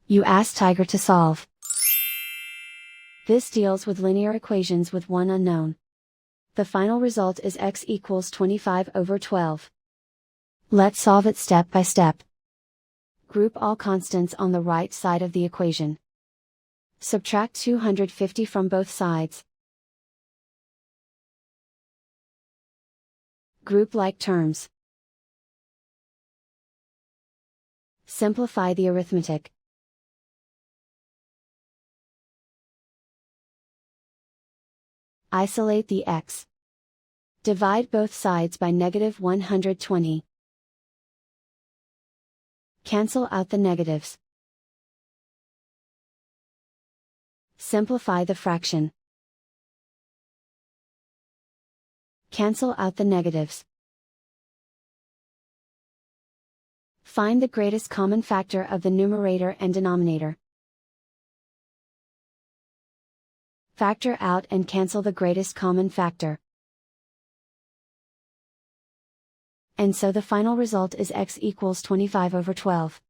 You ask Tiger to solve. This deals with linear equations with one unknown. The final result is x equals 25/12. Let's solve it step by step. Group all constants on the right side of the equation. Subtract 250 from both sides. Group like terms. Simplify the arithmetic. Isolate the x. Divide both sides by -120. Cancel out the negatives. Simplify the fraction. Cancel out the negatives. Find the greatest common factor of the numerator and denominator. Factor out and cancel the greatest common factor. And so the final result is x equals 25/12.